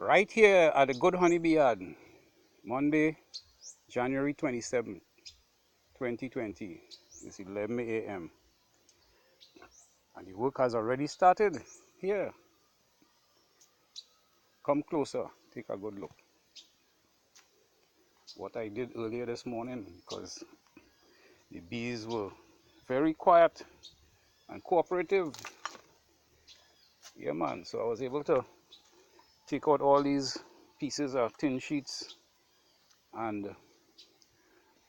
Right here at the Good Honeybee Yard, Monday, January 27th, 2020. It's 11 a.m. and the work has already started. Here, come closer, take a good look. What I did earlier this morning, because the bees were very quiet and cooperative. Yeah, man, so I was able to take out all these pieces of tin sheets and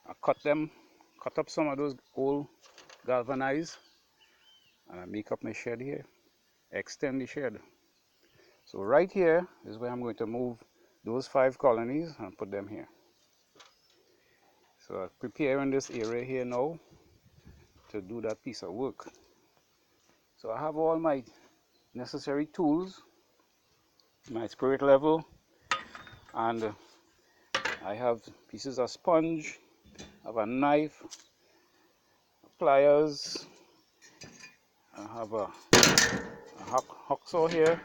I cut up some of those old galvanized, and I make up my shed here, extend the shed. So right here is where I'm going to move those 5 colonies and put them here. So I'm preparing this area here now to do that piece of work. So I have all my necessary tools, my spirit level, and I have pieces of sponge, I have a knife, pliers, I have a hacksaw here,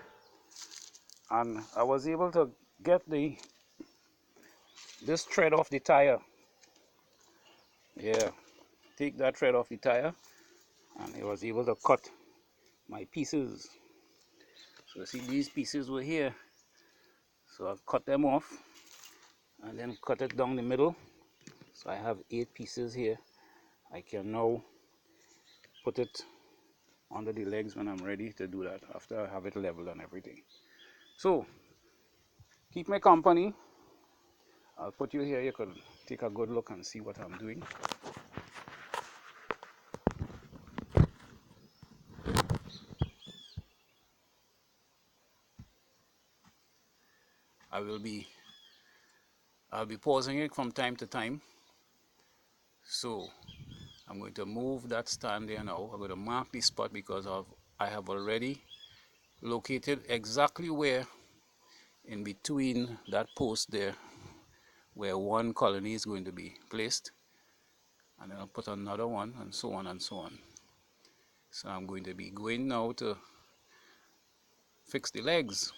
and I was able to get this thread off the tire. Yeah, take that thread off the tire, and I was able to cut my pieces. So see, these pieces were here, so I cut them off and then cut it down the middle. So I have 8 pieces here. I can now put it under the legs when I'm ready to do that, after I have it leveled and everything. So keep me company. I'll put you here, you could take a good look and see what I'm doing. I'll be pausing it from time to time. So I'm going to move that stand there now. I'm going to mark the spot because I have already located exactly where in between that post there where one colony is going to be placed, and then I'll put another one, and so on and so on. So I'm going to be going now to fix the legs.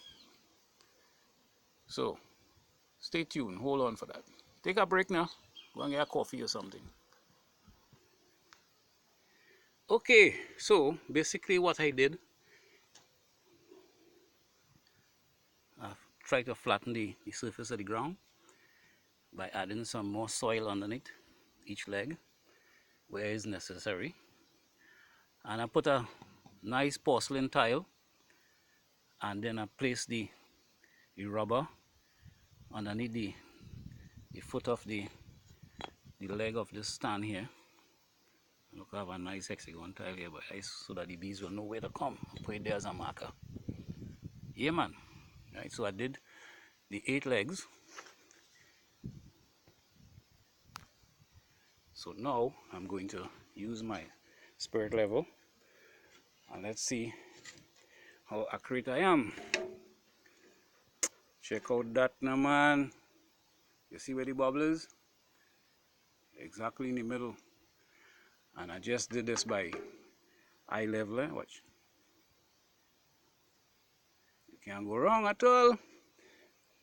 So stay tuned, hold on for that. Take a break now, go and get a coffee or something. Okay, so basically what I did, I tried to flatten the surface of the ground by adding some more soil underneath each leg where is necessary, and I put a nice porcelain tile, and then I place the rubber underneath the foot of the leg of this stand here. Look, I have a nice hexagon tile here, but so that the bees will know where to come. I'll put it there as a marker. Yeah, man. Right, so I did the 8 legs. So now I'm going to use my spirit level, and let's see how accurate I am. Check out that now, man. You see where the bubble is? Exactly in the middle. And I just did this by eye level. Watch. You can't go wrong at all.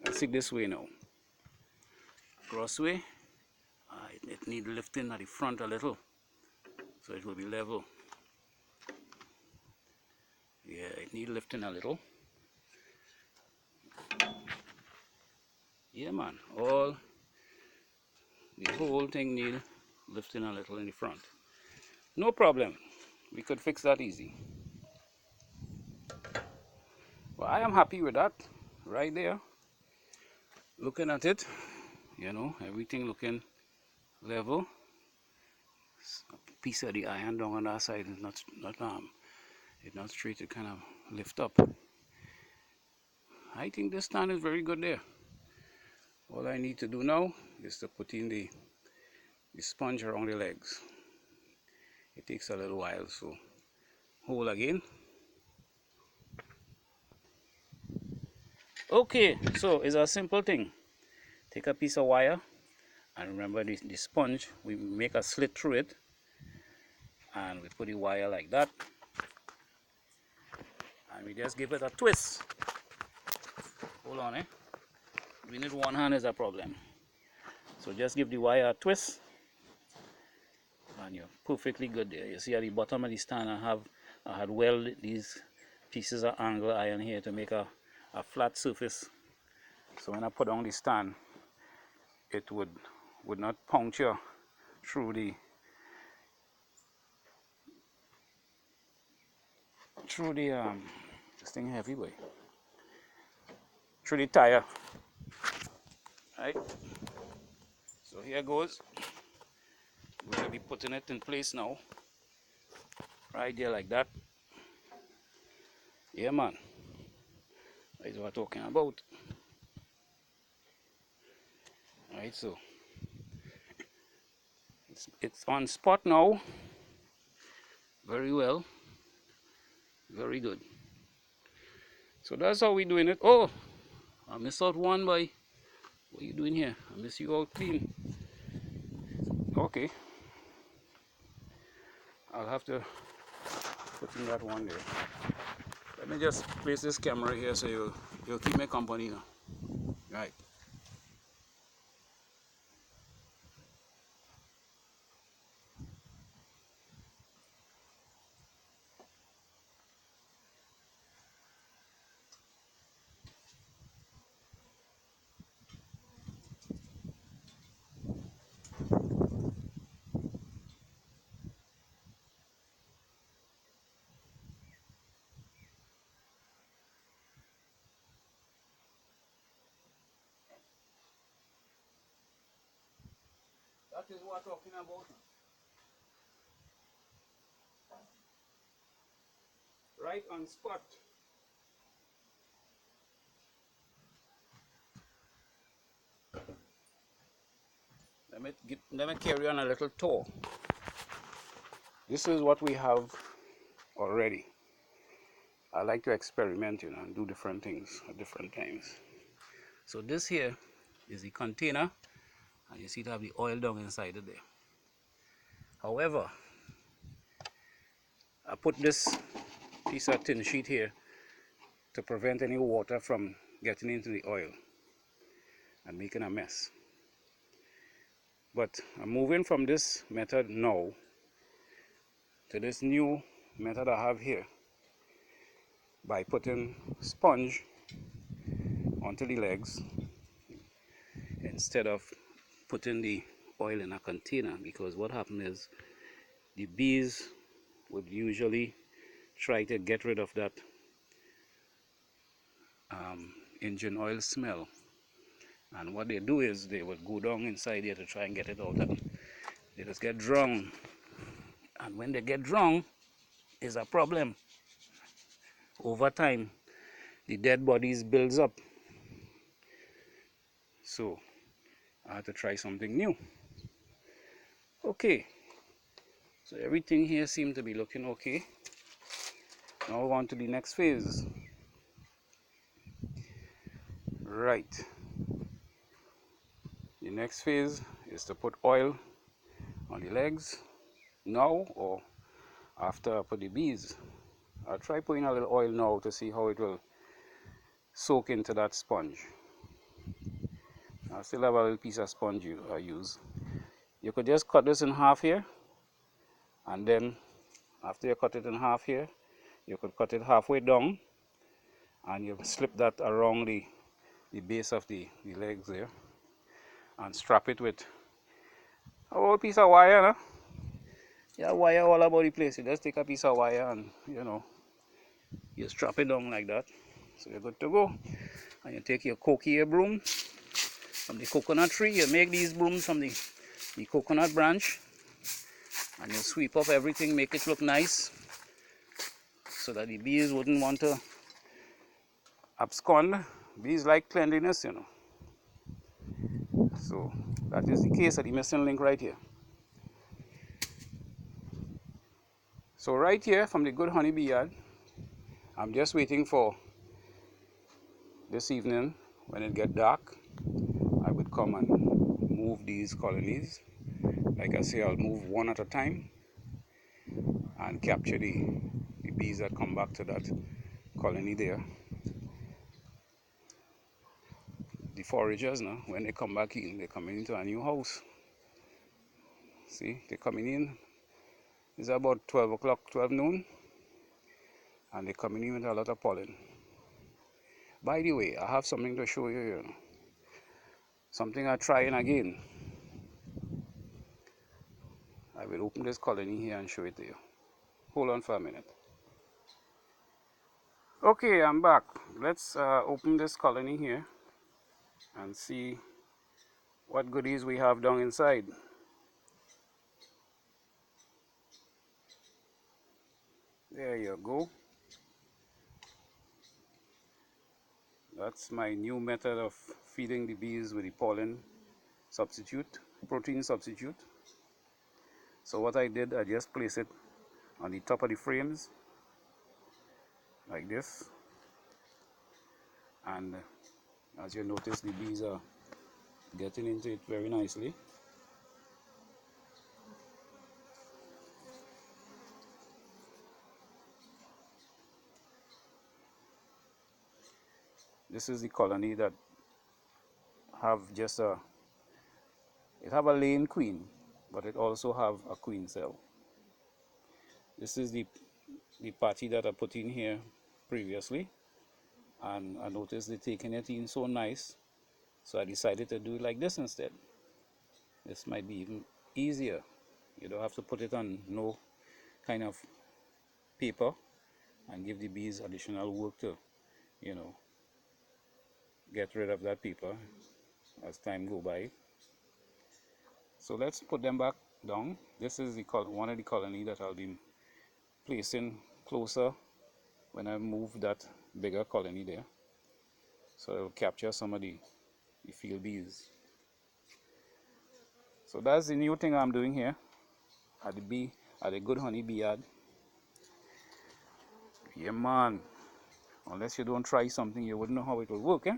Let's see this way now. Crossway. It needs lifting at the front a little, so it will be level. Yeah, it needs lifting a little. Yeah, man. The whole thing needs lifting a little in the front. No problem. We could fix that easy. Well, I am happy with that right there. Looking at it, you know, everything looking level. A piece of the iron down on that side is not straight. It kind of lift up. I think this stand is very good there. All I need to do now is to put in the sponge around the legs. It takes a little while, so hold again. Okay, so it's a simple thing. Take a piece of wire, and remember the sponge, we make a slit through it, and we put the wire like that, and we just give it a twist. Hold Hold on, doing it one hand is a problem. So just give the wire a twist and you're perfectly good there. You see at the bottom of the stand I had welded these pieces of angle iron here to make a flat surface. So when I put on the stand, it would not puncture through this thing heavy boy, through the tire. Right, so here goes. We're going to be putting it in place now, right there like that. Yeah man, that's what I'm talking about. Right, so it's on spot now. Very well, very good. So that's how we're doing it. Oh, I missed out one by. What are you doing here? I miss you all clean. Okay, I'll have to put in that one there. Let me just place this camera here so you'll keep me company now. Right. That is what I'm talking about. Right on spot. Let me carry on a little tour. This is what we have already. I like to experiment, and do different things at different times. So this here is the container, and you see it have the oil down inside it there. However, I put this piece of tin sheet here to prevent any water from getting into the oil and making a mess. But I'm moving from this method now to this new method I have here by putting sponge onto the legs instead of putting the oil in a container, because what happens is the bees would usually try to get rid of that engine oil smell, and what they do is they would go down inside here to try and get it out, and they just get drowned. And when they get drowned, is a problem. Over time the dead bodies builds up, so I had to try something new. Okay, so everything here seemed to be looking okay. Now on to the next phase. Right, the next phase is to put oil on the legs now or after I put the bees. I'll try putting a little oil now to see how it will soak into that sponge. I still have a little piece of sponge I use. You could just cut this in half here, and then after you cut it in half here, you could cut it halfway down, and you slip that around the base of the legs there, and strap it with a whole piece of wire. No? Yeah, wire all about the place. You just take a piece of wire and you strap it down like that, so you're good to go. And you take your coconut broom from the coconut tree. You make these brooms from the coconut branch, and you sweep up everything, make it look nice, so that the bees wouldn't want to abscond. Bees like cleanliness, So that is the case of the missing link right here. So right here from the good honeybee yard, I'm just waiting for this evening when it get dark. I would come and move these colonies. Like I say, I'll move one at a time and capture the bees that come back to that colony there. foragers now, when they come back in, they're coming into a new house. See, they're coming in. It's about 12 o'clock, 12 noon, and they're coming in with a lot of pollen. By the way, I have something to show you here. Something I'm trying again. I will open this colony here and show it to you. Hold on for a minute. Okay, I'm back. Let's open this colony here and see what goodies we have down inside. There you go. That's my new method of feeding the bees with the pollen substitute, protein substitute. So what I did, I just placed it on the top of the frames like this, and as you notice, the bees are getting into it very nicely. This is the colony that have just a, it have a laying queen, but it also have a queen cell. This is the patty that I put in here previously, and I noticed they taking it in so nice, so I decided to do it like this instead. This might be even easier. You don't have to put it on no kind of paper and give the bees additional work to, you know, get rid of that paper as time go by. So let's put them back down. This is the one of the colony that I'll be placing closer when I move that bigger colony there, so it'll capture some of the field bees. So that's the new thing I'm doing here at the Good Honey Bee Yard. Yeah man, unless you don't try something, you wouldn't know how it will work, eh?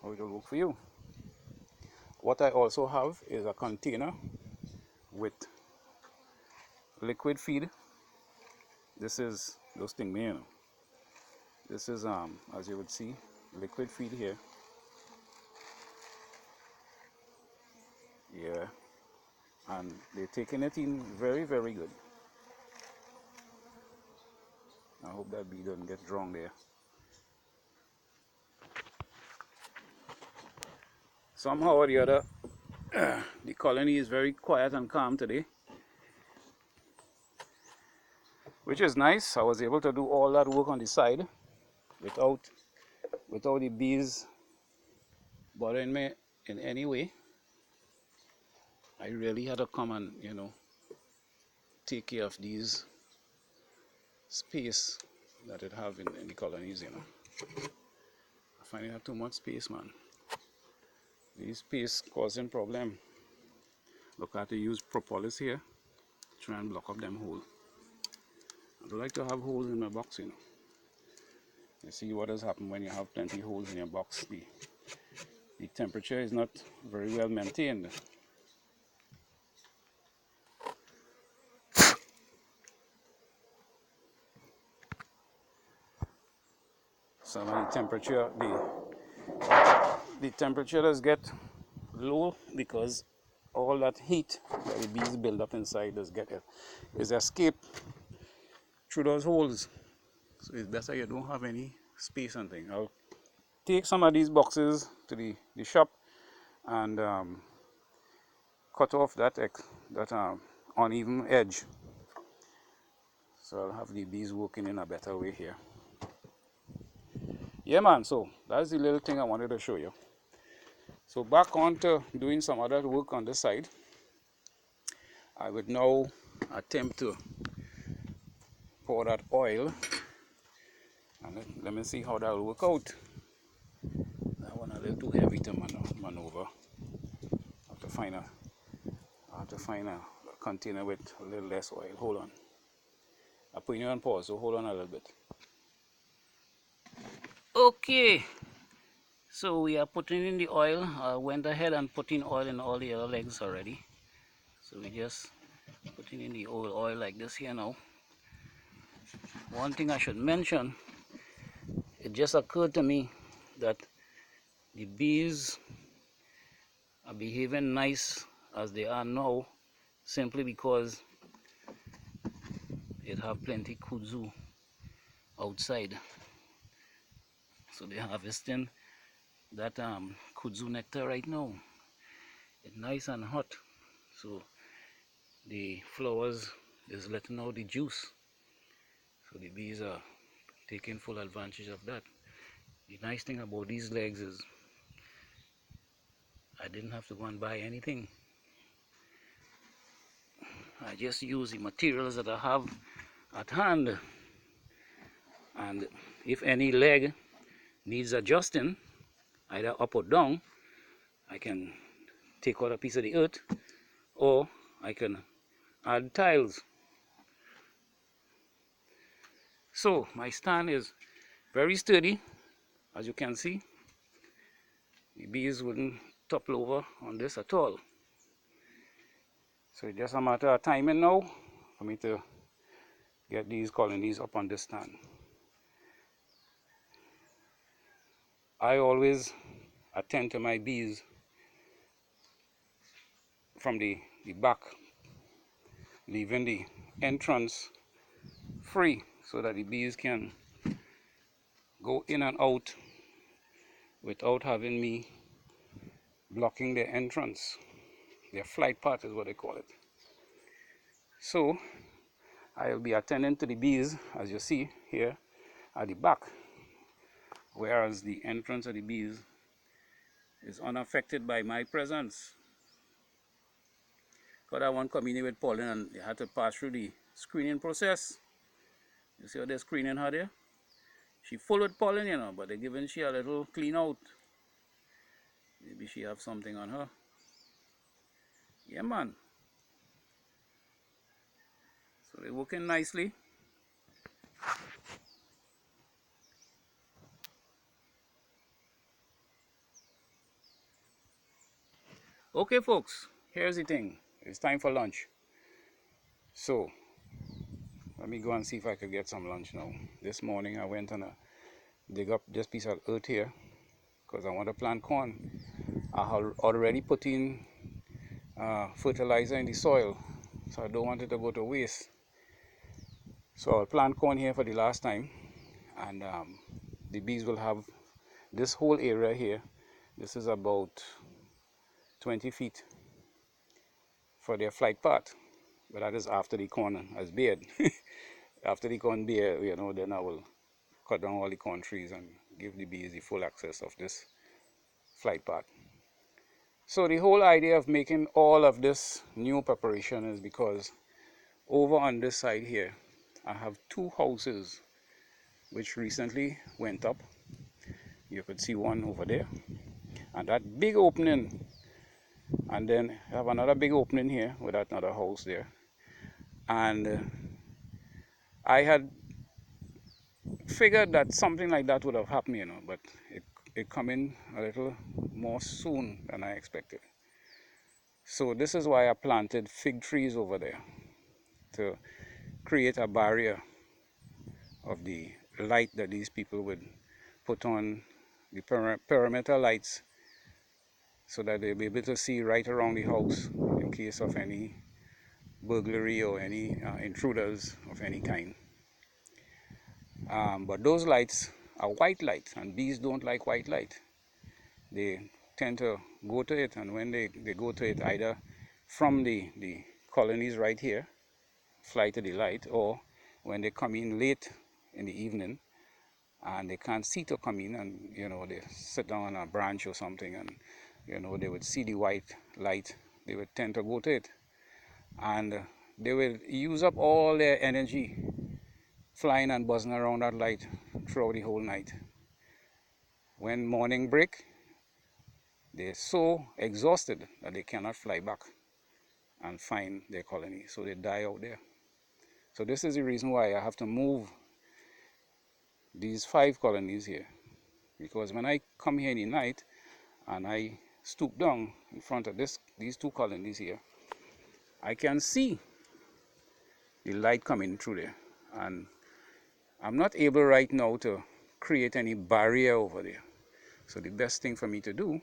How it will work for you. What I also have is a container with liquid feed. This is those things, you know. This is as you would see, liquid feed here. Yeah, and they're taking it in very, very good. I hope that bee doesn't get drowned there. Somehow or the other, the colony is very quiet and calm today, which is nice. I was able to do all that work on the side without the bees bothering me in any way. I really had to come and, you know, take care of these space that it have in the colonies, you know. I find it have too much space, man. These space causing problem. Look, I have to use propolis here, try and block up them hole. I don't like to have holes in my box, you know. You see what has happened when you have plenty of holes in your box. The temperature is not very well maintained. So when the temperature does get low because all that heat that the bees build up inside is escape through those holes. So it's better you don't have any space and thing. I'll take some of these boxes to the shop and cut off that uneven edge. So I'll have the bees working in a better way here. Yeah man, so that's the little thing I wanted to show you. So back on to doing some other work on this side. I would now attempt to pour that oil, and let me see how that will work out. That one a little too heavy to maneuver. I have to find a container with a little less oil. Hold on. I'm putting you on pause, so hold on a little bit. Okay, so we are putting in the oil. I went ahead and put in oil in all the other legs already. So we just putting in the oil like this here now. One thing I should mention, it just occurred to me that The bees are behaving nice as they are now simply because it have plenty kudzu outside. So they're harvesting that kudzu nectar right now. It's nice and hot. So the flowers is letting out the juice. So the bees are taking full advantage of that. The nice thing about these legs is I didn't have to go and buy anything. I just use the materials that I have at hand. And if any leg needs adjusting, either up or down, I can take out a piece of the earth, or I can add tiles. So my stand is very sturdy, as you can see. The bees wouldn't topple over on this at all. So it's just a matter of timing now for me to get these colonies up on this stand. I always attend to my bees from the back, leaving the entrance free so that the bees can go in and out without having me blocking their entrance. Their flight path is what they call it. So I'll be attending to the bees, as you see here at the back, whereas the entrance of the bees is unaffected by my presence. Because I want coming in with pollen and they had to pass through the screening process. You see how they're screening her there? She full with pollen, you know, but they're giving she a little clean out. Maybe she have something on her. Yeah, man. So they're working nicely. Okay, folks, here's the thing. It's time for lunch. So let me go and see if I could get some lunch now. This morning I went and dig up this piece of earth here because I want to plant corn. I have already put in fertilizer in the soil, so I don't want it to go to waste. So I'll plant corn here for the last time, and the bees will have this whole area here. This is about 20 feet for their flight path, but that is after the corn has bared. After the corn bear, you know, then I will cut down all the corn trees and give the bees the full access of this flight path. So the whole idea of making all of this new preparation is because over on this side here, I have two houses which recently went up. You could see one over there, and that big opening, and then I have another big opening here with that another house there. And I had figured that something like that would have happened, you know, but it come in a little more soon than I expected. So this is why I planted fig trees over there, to create a barrier of the light that these people would put on the perimeter lights, so that they'll be able to see right around the house in case of any burglary or any intruders of any kind. But those lights are white light, and bees don't like white light. They tend to go to it, and when they go to it, either from the colonies right here, fly to the light, or when they come in late in the evening and they can't see to come in, and you know, they sit down on a branch or something, and you know, they would see the white light, they would tend to go to it, and they will use up all their energy flying and buzzing around that light throughout the whole night. When morning break, they're so exhausted that they cannot fly back and find their colony, so they die out there. So this is the reason why I have to move these 5 colonies here, because when I come here in the night and I stoop down in front of these 2 colonies here, I can see the light coming through there, and I'm not able right now to create any barrier over there. So the best thing for me to do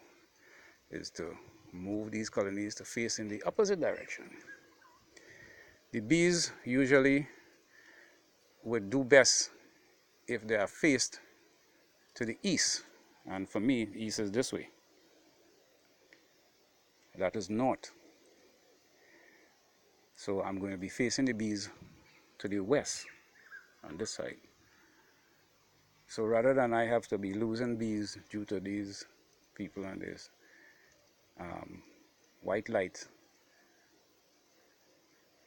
is to move these colonies to face in the opposite direction. The bees usually would do best if they are faced to the east, and for me, east is this way. That is north. So I'm going to be facing the bees to the west on this side. So rather than I have to be losing bees due to these people and this white light,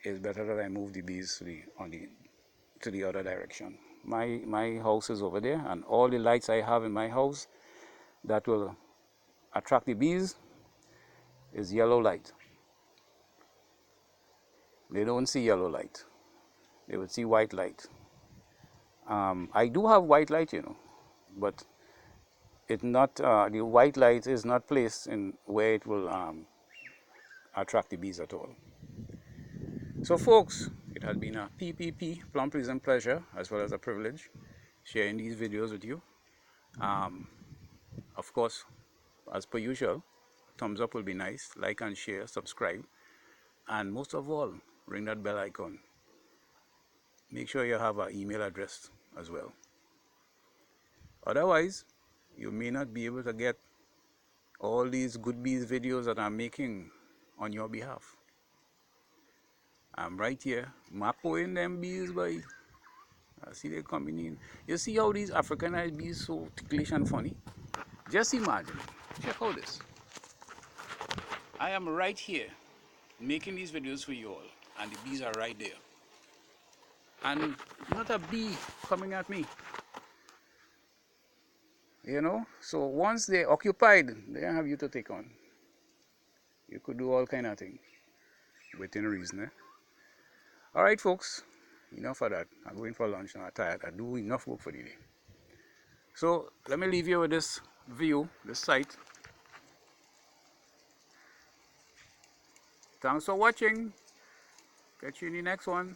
it's better that I move the bees to the other direction. My house is over there, and all the lights I have in my house that will attract the bees is yellow light. They don't see yellow light. They would see white light. I do have white light, but it not the white light is not placed in where it will attract the bees at all. So folks, it has been a PPP, plum pleasant pleasure, as well as a privilege, sharing these videos with you. Of course, as per usual, thumbs up will be nice, like and share, subscribe, and most of all, ring that bell icon. Make sure you have an email address as well. Otherwise, you may not be able to get all these good bees videos that I'm making on your behalf. I'm right here, mapping them bees, boy. I see they coming in. You see how these Africanized bees so ticklish and funny? Just imagine. Check out this. I am right here making these videos for you all, and the bees are right there. And not a bee coming at me. So once they're occupied, they don't have you to take on. You could do all kind of things within reason. Alright folks, enough of that. I'm going for lunch now. I'm tired. I do enough work for the day. So let me leave you with this view, this site. Thanks for watching. Catch you in the next one.